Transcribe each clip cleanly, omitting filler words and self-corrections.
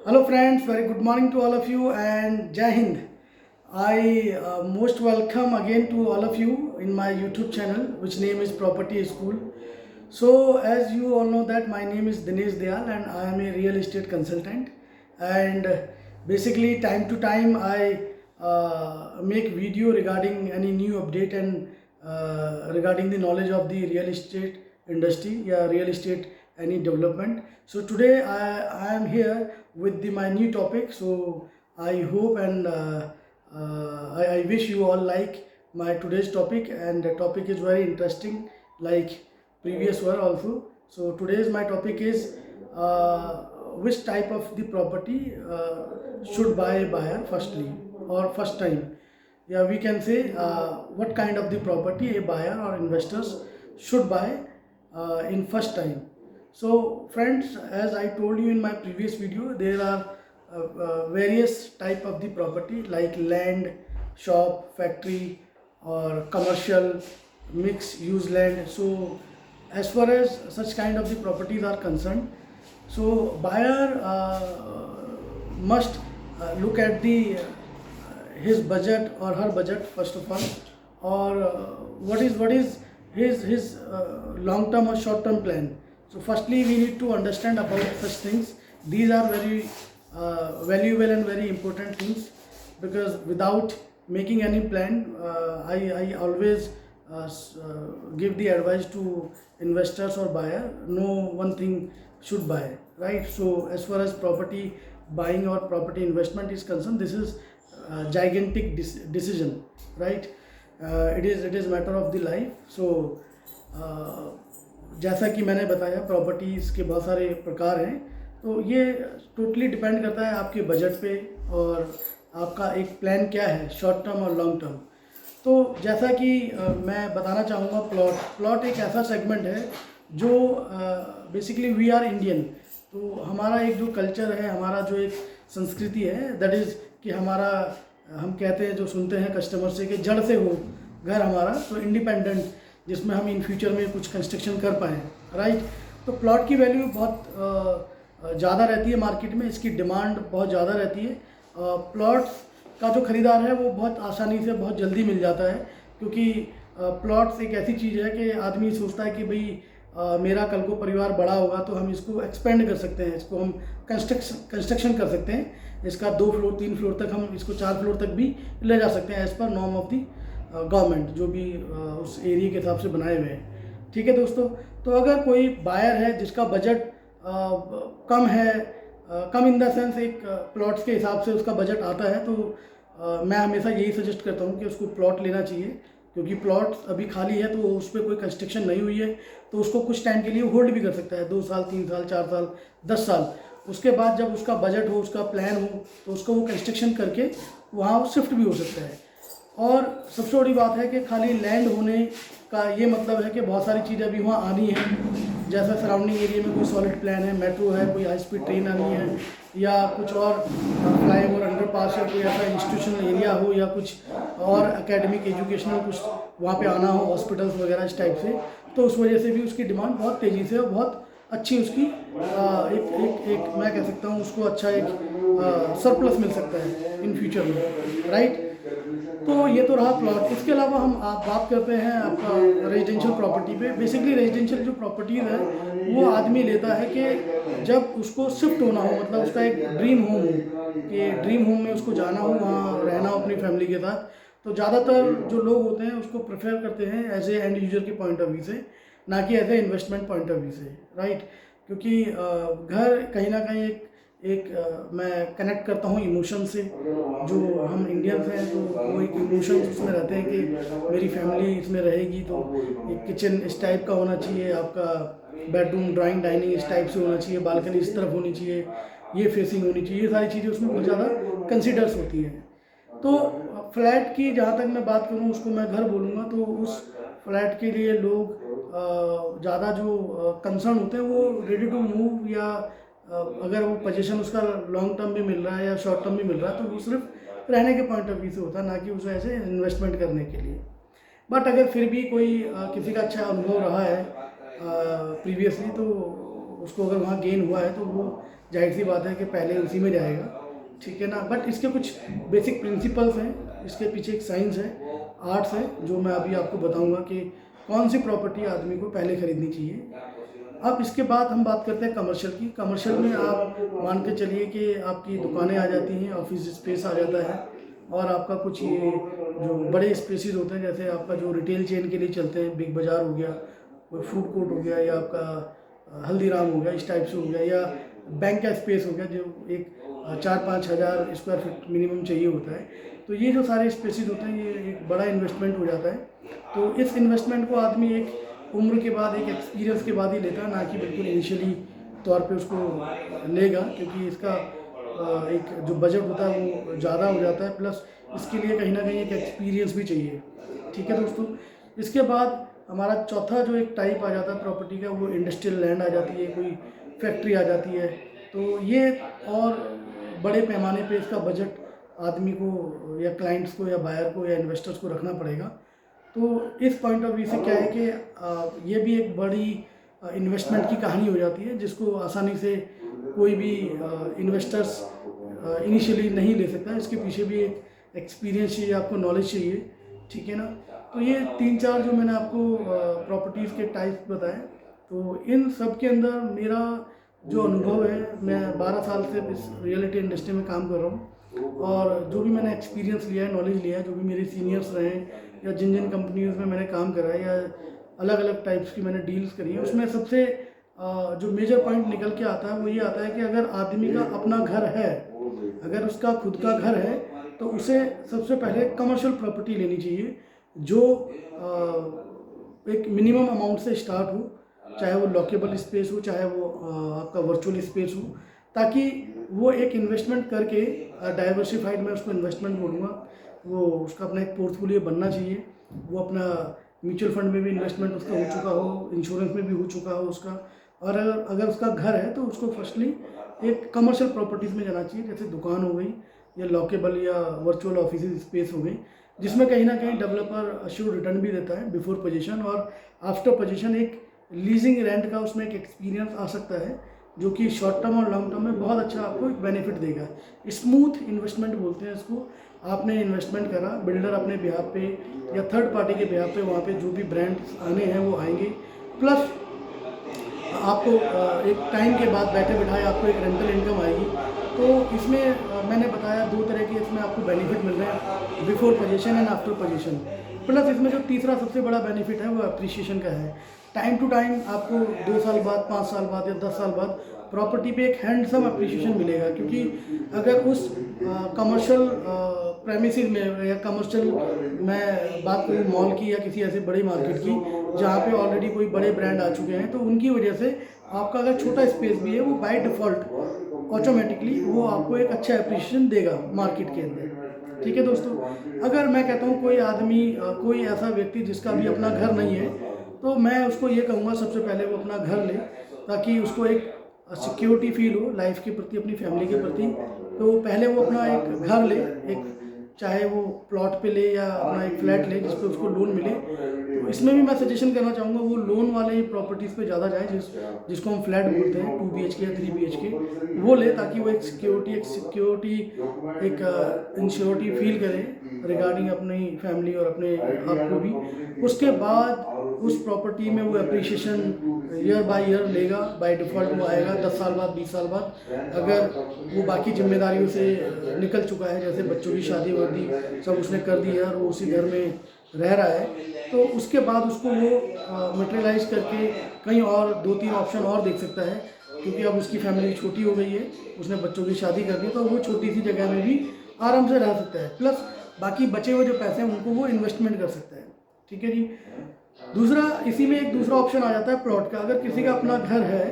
Hello friends, very good morning to all of you and Jai Hind. I most welcome again to all of you in my YouTube channel which name is Property School. So as you all know that my name is Dinesh Dayal and I am a real estate consultant, and basically time to time I make video regarding any new update and regarding the knowledge of the real estate industry, yeah, real estate any development. So today I am here with my new topic. So I hope and I wish you all like my today's topic, and the topic is very interesting like previous were also. So today's my topic is which type of the property should buy a buyer firstly or first time. Yeah, we can say what kind of the property a buyer or investors should buy in first time. So friends, as I told you in my previous video, there are various type of the property like land, shop, factory or commercial, mixed use land. So as far as such kind of the properties are concerned, so buyer must look at the his budget or her budget first of all, or what is his long term or short term plan. So firstly we need to understand about such things. These are very valuable and very important things, because without making any plan, I always give the advice to investors or buyer, no one thing should buy, right? So as far as property buying or property investment is concerned, this is gigantic decision, right? It is matter of the life. So जैसा कि मैंने बताया properties के बहुत सारे प्रकार हैं, तो ये टोटली डिपेंड करता है आपके बजट पे और आपका एक प्लान क्या है शॉर्ट टर्म और लॉन्ग टर्म। तो जैसा कि मैं बताना चाहूँगा, प्लॉट एक ऐसा सेगमेंट है जो बेसिकली वी आर इंडियन, तो हमारा एक जो कल्चर है, हमारा जो एक संस्कृति है, दैट इज़ कि हमारा, हम कहते हैं जो सुनते हैं कस्टमर से कि जड़ से हो घर हमारा, तो इंडिपेंडेंट, जिसमें हम इन फ्यूचर में कुछ कंस्ट्रक्शन कर पाएँ, राइट। तो प्लॉट की वैल्यू बहुत ज़्यादा रहती है मार्केट में, इसकी डिमांड बहुत ज़्यादा रहती है। प्लॉट का जो ख़रीदार है वो बहुत आसानी से बहुत जल्दी मिल जाता है, क्योंकि प्लॉट्स एक ऐसी चीज़ है कि आदमी सोचता है कि भाई मेरा कल को परिवार बड़ा होगा तो हम इसको एक्सपेंड कर सकते हैं, इसको हम कंस्ट्रक्शन कर सकते हैं, इसका 2 फ्लोर 3 फ्लोर तक, हम इसको 4 फ्लोर तक भी ले जा सकते हैं as per norm of the government, जो भी उस एरिया के हिसाब से बनाए हुए हैं। ठीक है दोस्तों, तो अगर कोई बायर है जिसका बजट कम है, कम इन द सेंस एक प्लॉट्स के हिसाब से उसका बजट आता है, तो मैं हमेशा यही सजेस्ट करता हूँ कि उसको प्लॉट लेना चाहिए, क्योंकि प्लॉट अभी खाली है तो उस पर कोई कंस्ट्रक्शन नहीं हुई है, तो उसको कुछ टाइम के लिए होल्ड भी कर सकता है, 2 साल 3 साल 4 साल 10 साल। उसके बाद जब उसका बजट हो, उसका प्लान हो, तो उसको वो कंस्ट्रक्शन करके वहाँ शिफ्ट भी हो सकता है। और सबसे बड़ी बात है कि खाली लैंड होने का ये मतलब है कि बहुत सारी चीज़ें अभी वहाँ आनी है, जैसा सराउंडिंग एरिया में कोई सॉलिड प्लान है, मेट्रो है, कोई हाई स्पीड ट्रेन आनी है, या कुछ और फ्लाईओवर अंडरपास या कोई ऐसा इंस्टीट्यूशनल एरिया हो, या कुछ और एकेडमिक एजुकेशनल कुछ वहाँ पे आना हो, हॉस्पिटल्स वगैरह इस टाइप से, तो उस वजह से भी उसकी डिमांड बहुत तेज़ी से और बहुत अच्छी उसकी एक मैं कह सकता हूँ उसको अच्छा एक सरप्लस मिल सकता है इन फ्यूचर में, राइट। तो ये तो रहा प्लॉट। इसके अलावा हम आप बात करते हैं आपका रेजिडेंशियल प्रॉपर्टी पे। बेसिकली रेजिडेंशियल जो प्रॉपर्टीज़ है वो आदमी लेता है कि जब उसको शिफ्ट होना हो, मतलब उसका एक ड्रीम होम हो, कि ड्रीम होम में उसको जाना हो, वहाँ रहना हो अपनी फैमिली के साथ, तो ज़्यादातर जो लोग होते हैं उसको प्रेफर करते हैं एज ए एंड यूजर के पॉइंट ऑफ व्यू से, ना कि as a investment point of view से, राइट। क्योंकि घर कहीं ना कहीं एक मैं कनेक्ट करता हूँ इमोशन से, जो हम इंडियंस हैं तो वो एक इमोशंस उसमें रहते हैं कि मेरी फैमिली इसमें रहेगी, तो एक किचन इस टाइप का होना चाहिए, आपका बेडरूम ड्राइंग डाइनिंग इस टाइप से होना चाहिए, बालकनी इस तरफ होनी चाहिए, ये फेसिंग होनी चाहिए, ये सारी चीज़ें उसमें बहुत ज़्यादा कंसिडर्स होती हैं। तो फ्लैट की जहाँ तक मैं बात करूँ, उसको मैं घर बोलूँगा, तो उस फ्लैट के लिए लोग ज़्यादा जो कंसर्न होते हैं वो रेडी टू मूव, या अगर वो पोजीशन उसका लॉन्ग टर्म भी मिल रहा है या शॉर्ट टर्म भी मिल रहा है, तो वो सिर्फ रहने के पॉइंट ऑफ व्यू से होता है, ना कि उसे ऐसे इन्वेस्टमेंट करने के लिए। बट अगर फिर भी कोई किसी का अच्छा अनुभव रहा है प्रीवियसली, तो उसको अगर वहाँ गेन हुआ है, तो वो जाहिर सी बात है कि पहले उसी में जाएगा, ठीक है ना। बट इसके कुछ बेसिक प्रिंसिपल्स हैं, इसके पीछे एक साइंस है, आर्ट्स है, जो मैं अभी आपको बताऊंगा कि कौन सी प्रॉपर्टी आदमी को पहले खरीदनी चाहिए। अब इसके बाद हम बात करते हैं कमर्शियल की। कमर्शियल में आप मान के चलिए कि आपकी दुकानें आ जाती हैं, ऑफिस स्पेस आ जाता है, और आपका कुछ ये जो बड़े स्पेसेस होते हैं, जैसे आपका जो रिटेल चेन के लिए चलते हैं, बिग बाज़ार हो गया, कोई फूड कोर्ट हो गया, या आपका हल्दीराम हो गया, इस टाइप से हो गया, या बैंक का स्पेस हो गया जो एक 4-5 हज़ार स्क्वायर फीट मिनिमम चाहिए होता है। तो ये जो सारे स्पेसेस होते हैं, ये एक बड़ा इन्वेस्टमेंट हो जाता है। तो इस इन्वेस्टमेंट को आदमी एक उम्र के बाद, एक एक्सपीरियंस के बाद ही लेता है, ना कि बिल्कुल इनिशियली तौर पे उसको लेगा, क्योंकि इसका एक जो बजट होता है वो ज़्यादा हो जाता है, प्लस इसके लिए कहीं ना कहीं एक एक्सपीरियंस भी चाहिए, ठीक है दोस्तों। इसके बाद हमारा चौथा जो एक टाइप आ जाता है प्रॉपर्टी का, वो इंडस्ट्रियल लैंड आ जाती है, कोई फैक्ट्री आ जाती है। तो ये और बड़े पैमाने पे इसका बजट आदमी को या क्लाइंट्स को या बायर को या इन्वेस्टर्स को रखना पड़ेगा। तो इस पॉइंट ऑफ व्यू से क्या है कि ये भी एक बड़ी इन्वेस्टमेंट की कहानी हो जाती है, जिसको आसानी से कोई भी इन्वेस्टर्स इनिशियली नहीं ले सकता। इसके पीछे भी एक एक्सपीरियंस चाहिए, आपको नॉलेज चाहिए, ठीक है ना। तो ये 3-4 जो मैंने आपको प्रॉपर्टीज़ के टाइप्स बताए, तो इन सब के अंदर मेरा जो अनुभव है, मैं 12 साल से इस रियल एस्टेट इंडस्ट्री में काम कर रहा हूँ, और जो भी मैंने एक्सपीरियंस लिया है, नॉलेज लिया है, जो भी मेरे सीनियर्स रहे हैं, या जिन जिन कंपनीज में मैंने काम करा है, या अलग अलग टाइप्स की मैंने डील्स करी है, उसमें सबसे जो मेजर पॉइंट निकल के आता है वो ये आता है कि अगर आदमी का अपना घर है, अगर उसका खुद का घर है, तो उसे सबसे पहले कमर्शियल प्रॉपर्टी लेनी चाहिए, जो एक मिनिमम अमाउंट से स्टार्ट हो, चाहे वो लॉकेबल स्पेस हो, चाहे वो आपका वर्चुअल स्पेस हो, ताकि वो एक इन्वेस्टमेंट करके डाइवर्सिफाइड, मैं उसको इन्वेस्टमेंट बोलूँगा, वो उसका अपना एक पोर्टफोलियो बनना चाहिए। वो अपना म्यूचुअल फंड में भी इन्वेस्टमेंट उसका हो चुका हो, इंश्योरेंस में भी हो चुका हो उसका, और अगर उसका घर है तो उसको फर्स्टली एक कमर्शियल प्रॉपर्टीज़ में जाना चाहिए, जैसे दुकान हो गई, या लॉकेबल या वर्चुअल ऑफिस स्पेस हो गई, जिसमें कहीं ना कहीं डेवलपर अश्योर रिटर्न भी देता है बिफोर पोजीशन, और आफ्टर पोजीशन एक लीजिंग रेंट का उसमें एक एक्सपीरियंस आ सकता है, जो कि शॉर्ट टर्म और लॉन्ग टर्म में बहुत अच्छा आपको एक बेनिफिट देगा। स्मूथ इन्वेस्टमेंट बोलते हैं इसको। आपने इन्वेस्टमेंट करा, बिल्डर अपने बिहाफ पे या थर्ड पार्टी के बिहाफ पे वहाँ पे जो भी ब्रांड्स आने हैं वो आएंगे, प्लस आपको एक टाइम के बाद बैठे बिठाए आपको एक रेंटल इनकम आएगी। तो इसमें मैंने बताया 2 तरह के इसमें आपको बेनिफिट मिल रहे हैं, before position and after position. Plus इसमें जो तीसरा सबसे बड़ा बेनिफिट है वो अप्रिसिएशन का है। टाइम टू टाइम आपको 2 साल बाद, 5 साल बाद या 10 साल बाद प्रॉपर्टी पे एक हैंडसम अप्रिसिएशन मिलेगा, क्योंकि अगर उस कमर्शियल प्रेमिसेस में या कमर्शियल, मैं बात करूँ मॉल की या किसी ऐसे बड़े मार्केट की जहाँ पे ऑलरेडी कोई बड़े ब्रांड आ चुके हैं, तो उनकी वजह से आपका अगर छोटा स्पेस भी है, वो बाय डिफ़ॉल्ट ऑटोमेटिकली वो आपको एक अच्छा अप्रिसिएशन देगा मार्केट के अंदर, ठीक है दोस्तों। अगर मैं कहता हूँ कोई आदमी, कोई ऐसा व्यक्ति जिसका भी अपना घर नहीं है, तो मैं उसको ये कहूँगा सबसे पहले वो अपना घर ले, ताकि उसको एक सिक्योरिटी फील हो लाइफ के प्रति, अपनी फैमिली के प्रति। तो पहले वो अपना एक घर ले, एक चाहे वो प्लॉट पे ले या अपना एक फ्लैट ले जिस पे उसको लोन मिले। तो इसमें भी मैं सजेशन करना चाहूँगा वो लोन वाले प्रॉपर्टीज़ पे ज़्यादा जाए, जिसको हम फ्लैट बोलते हैं, 2 BHK या 3 BHK, वो ले, ताकि वो एक सिक्योरिटी एक इंश्योरिटी फील करे रिगार्डिंग अपनी फैमिली और अपने आप को भी। उसके बाद उस प्रॉपर्टी में वो अप्रिसिएशन ईयर बाय ईयर लेगा, बाय डिफ़ॉल्ट वो आएगा 10 साल बाद, 20 साल बाद। अगर वो बाकी जिम्मेदारियों से निकल चुका है, जैसे बच्चों की शादी वादी सब उसने कर दी है और वो उसी घर में रह रहा है, तो उसके बाद उसको वो मटेरियलाइज करके कहीं और 2-3 ऑप्शन और देख सकता है, क्योंकि अब उसकी फैमिली छोटी हो गई है, उसने बच्चों की शादी कर दी, तो वो छोटी सी जगह में भी आराम से रह सकता है। प्लस बाकी बचे हुए जो पैसे हैं उनको वो इन्वेस्टमेंट कर सकता है, ठीक है जी। दूसरा, इसी में एक दूसरा ऑप्शन आ जाता है प्लॉट का। अगर किसी का अपना घर है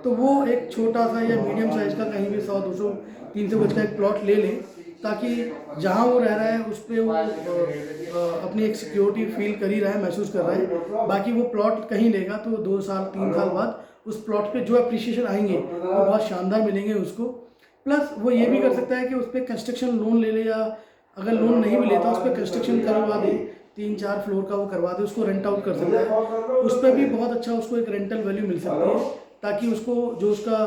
तो वो एक छोटा सा या मीडियम साइज का कहीं भी 100, 200, 300 गज का एक प्लॉट ले ले, ताकि जहाँ वो रह रहा है उस पर वो अपनी एक सिक्योरिटी फील कर ही रहा है, महसूस कर रहा है। बाकी वो प्लॉट कहीं लेगा तो 2 साल 3 साल बाद उस प्लॉट पे जो अप्रिसिएशन आएंगे वो बहुत शानदार मिलेंगे उसको। प्लस वो ये भी कर सकता है कि उस पर कंस्ट्रक्शन लोन ले ले, या अगर लोन नहीं भी लेता उस पर कंस्ट्रक्शन करवा दे, 3-4 फ्लोर का वो करवा दे, उसको रेंट आउट कर सकता है। उस पर भी बहुत अच्छा उसको एक रेंटल वैल्यू मिल सकती है, ताकि उसको जो उसका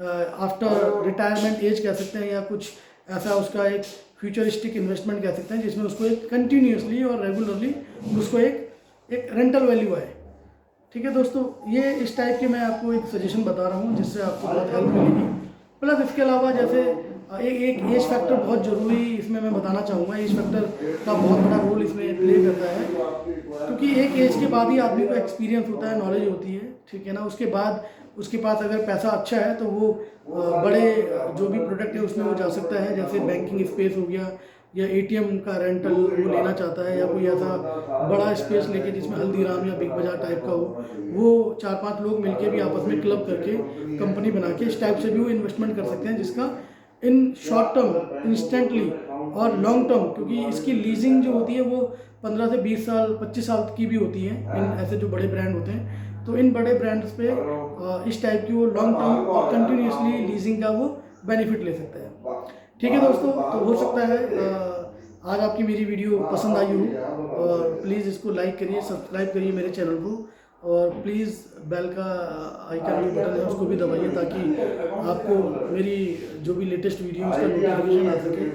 आफ्टर रिटायरमेंट एज कह सकते हैं, या कुछ ऐसा उसका एक फ्यूचरिस्टिक इन्वेस्टमेंट कह सकते हैं, जिसमें उसको एक कंटिन्यूसली और रेगुलरली उसको एक रेंटल वैल्यू आए। ठीक है दोस्तों, ये इस टाइप के मैं आपको एक सजेशन बता रहा हूँ जिससे आपको बहुत हेल्प मिलेगी। प्लस इसके अलावा जैसे एक एज फैक्टर बहुत ज़रूरी इसमें मैं बताना चाहूँगा। एज फैक्टर का बहुत बड़ा रोल इसमें प्ले करता है, क्योंकि एक एज के बाद ही आदमी को एक्सपीरियंस होता है, नॉलेज होती है, ठीक है ना। उसके बाद उसके पास अगर पैसा अच्छा है तो वो बड़े जो भी प्रोडक्ट है उसमें वो जा सकता है, जैसे बैंकिंग स्पेस हो गया, या एटीएम का रेंटल वो लेना चाहता है, या कोई ऐसा बड़ा स्पेस लेके जिसमें हल्दीराम या बिग बाजार टाइप का हो, वो 4-5 लोग मिलके भी आपस में क्लब करके कंपनी बना के इस टाइप से भी वो इन्वेस्टमेंट कर सकते हैं, जिसका इन शॉर्ट टर्म इंस्टेंटली और लॉन्ग टर्म, क्योंकि इसकी लीजिंग जो होती है वो 15 से 20 साल 25 साल की भी होती है इन ऐसे जो बड़े ब्रांड होते हैं। तो इन बड़े ब्रांड्स पे इस टाइप की वो लॉन्ग टर्म और कंटिन्यूसली लीजिंग का वो बेनिफिट ले सकते हैं। ठीक है दोस्तों, तो हो सकता है आज आपकी मेरी वीडियो पसंद आई हो, और प्लीज़ इसको लाइक करिए, सब्सक्राइब करिए मेरे चैनल को, और प्लीज़ बेल का आइकन जो बटन है उसको भी दबाइए, ताकि आपको मेरी जो भी लेटेस्ट वीडियो उसका नोटिफिकेशन आ सके।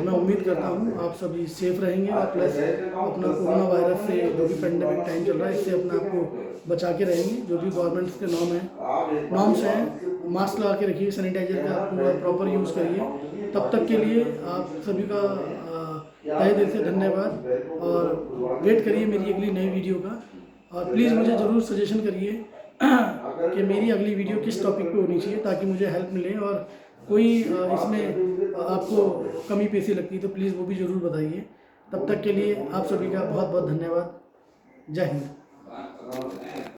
मैं उम्मीद करता हूँ आप सभी सेफ रहेंगे, और प्लस अपना कोरोना वायरस से जो भी पेंडेमिक टाइम चल रहा है इससे अपने आप को बचा के रहेंगे। जो भी गवर्नमेंट्स के नॉर्म्स हैं, मास्क लगा के रखिए, सैनिटाइजर का पूरा प्रॉपर यूज़ करिए। तब तक के लिए आप सभी का तहे दिल से धन्यवाद, और वेट करिए मेरी अगली नई वीडियो का। और प्लीज़ मुझे ज़रूर सजेशन करिए कि मेरी अगली वीडियो किस टॉपिक पे होनी चाहिए, ताकि मुझे हेल्प मिले, और कोई इसमें आपको कमी पेशी लगती है तो प्लीज़ वो भी ज़रूर बताइए। तब तक के लिए आप सभी का बहुत बहुत धन्यवाद। जय हिंद।